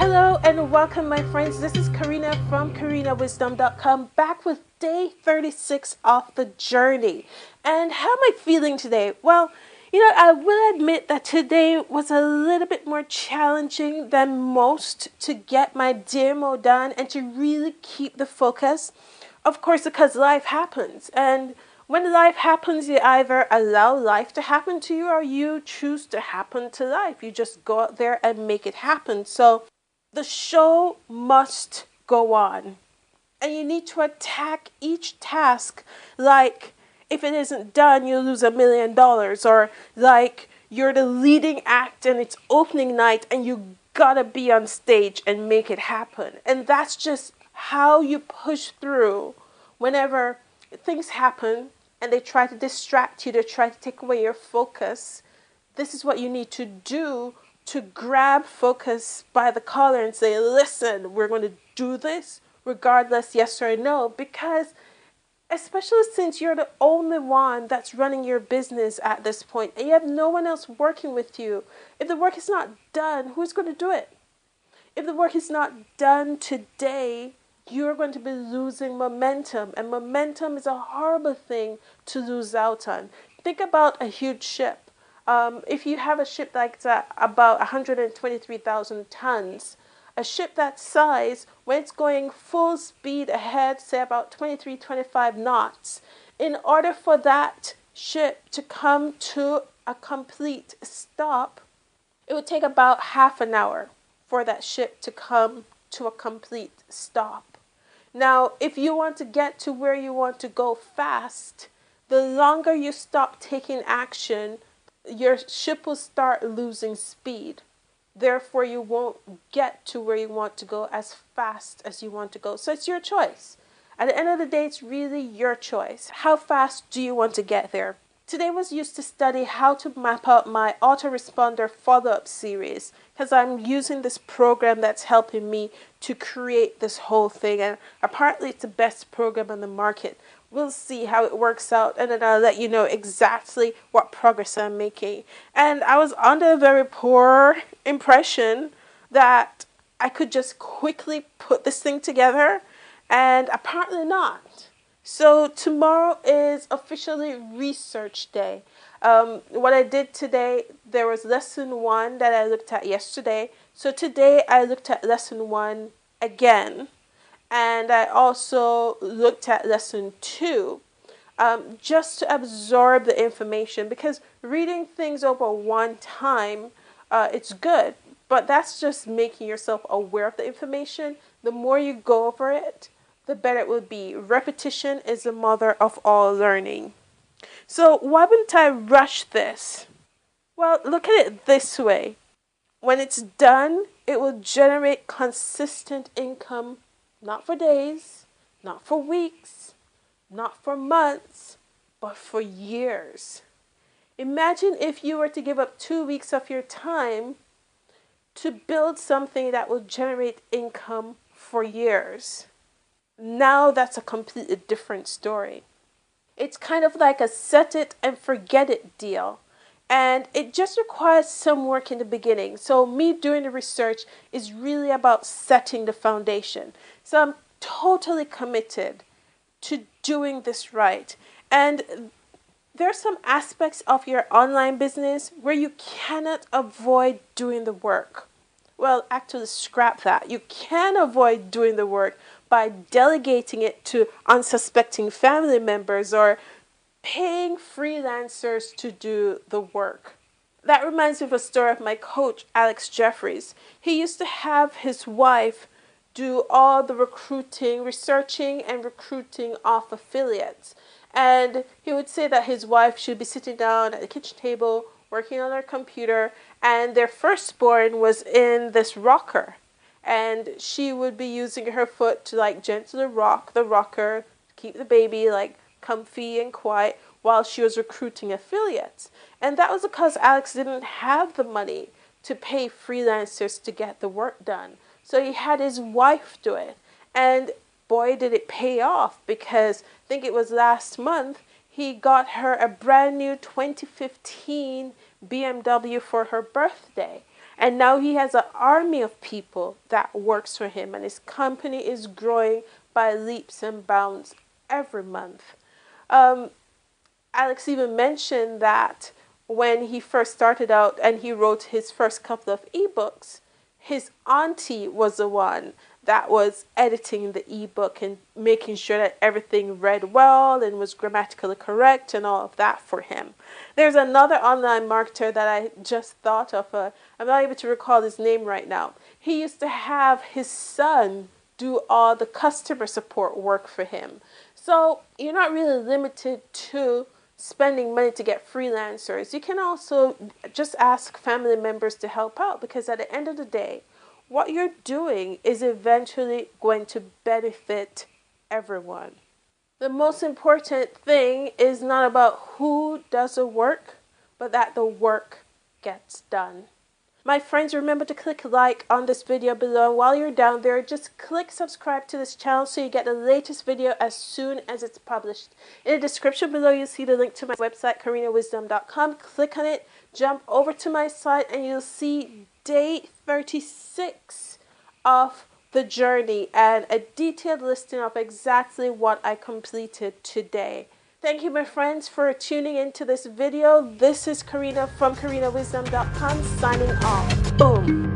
Hello and welcome, my friends. This is Karina from KarinaWisdom.com, back with day 36 of the journey. And how am I feeling today? Well, I will admit that today was a little bit more challenging than most to get my demo done and to really keep the focus. Of course, because life happens. And when life happens, you either allow life to happen to you or you choose to happen to life. You just go out there and make it happen. So the show must go on. And you need to attack each task like if it isn't done, you lose $1 million. Or like you're the leading act and it's opening night and you gotta be on stage and make it happen. And that's just how you push through whenever things happen and they try to distract you, they try to take away your focus. This is what you need to do to grab focus by the collar and say, listen, we're going to do this regardless, yes or no, because especially since you're the only one that's running your business at this point and you have no one else working with you. If the work is not done, who's going to do it? If the work is not done today, you're going to be losing momentum, and momentum is a horrible thing to lose out on. Think about a huge ship. If you have a ship that's about 123,000 tons, a ship that size, when it's going full speed ahead, say about 23, 25 knots, in order for that ship to come to a complete stop, it would take about half an hour for that ship to come to a complete stop. Now, if you want to get to where you want to go fast, the longer you stop taking action, your ship will start losing speed. Therefore, you won't get to where you want to go as fast as you want to go. So it's your choice. At the end of the day, it's really your choice. How fast do you want to get there? Today was used to study how to map out my autoresponder follow-up series because I'm using this program that's helping me to create this whole thing, and apparently it's the best program on the market. We'll see how it works out, and then I'll let you know exactly what progress I'm making. And I was under a very poor impression that I could just quickly put this thing together, and apparently not. So tomorrow is officially research day. What I did today, there was lesson 1 that I looked at yesterday. So today I looked at lesson 1 again. And I also looked at lesson 2 just to absorb the information, because reading things over one time, it's good. But that's just making yourself aware of the information. The more you go over it, the better it will be. Repetition is the mother of all learning. So why wouldn't I rush this? Well, look at it this way. When it's done, it will generate consistent income, not for days, not for weeks, not for months, but for years. Imagine if you were to give up 2 weeks of your time to build something that will generate income for years. Now that's a completely different story. It's kind of like a set it and forget it deal. And it just requires some work in the beginning. So me doing the research is really about setting the foundation. So I'm totally committed to doing this right. And there are some aspects of your online business where you cannot avoid doing the work. Well, actually scrap that. You can avoid doing the work by delegating it to unsuspecting family members or paying freelancers to do the work. That reminds me of a story of my coach, Alex Jeffries. He used to have his wife do all the recruiting, researching and recruiting of affiliates. And he would say that his wife should be sitting down at the kitchen table, working on her computer, and their firstborn was in this rocker. And she would be using her foot to like gently rock the rocker, keep the baby like comfy and quiet while she was recruiting affiliates. And that was because Alex didn't have the money to pay freelancers to get the work done. So he had his wife do it. And boy, did it pay off, because I think it was last month, he got her a brand new 2015 BMW for her birthday. And now he has an army of people that works for him, and his company is growing by leaps and bounds every month. Alex even mentioned that when he first started out and he wrote his first couple of ebooks, his auntie was the one that was editing the ebook and making sure that everything read well and was grammatically correct and all of that for him. There's another online marketer that I just thought of. I'm not able to recall his name right now. He used to have his son do all the customer support work for him. So you're not really limited to spending money to get freelancers. You can also just ask family members to help out, because at the end of the day, what you're doing is eventually going to benefit everyone. The most important thing is not about who does the work, but that the work gets done. My friends, remember to click like on this video below. While you're down there, just click subscribe to this channel so you get the latest video as soon as it's published. In the description below, you'll see the link to my website, KarinaWisdom.com. Click on it, jump over to my site, and you'll see day 36 of the journey and a detailed listing of exactly what I completed today. Thank you, my friends, for tuning into this video. This is Karina from KarinaWisdom.com signing off. Boom.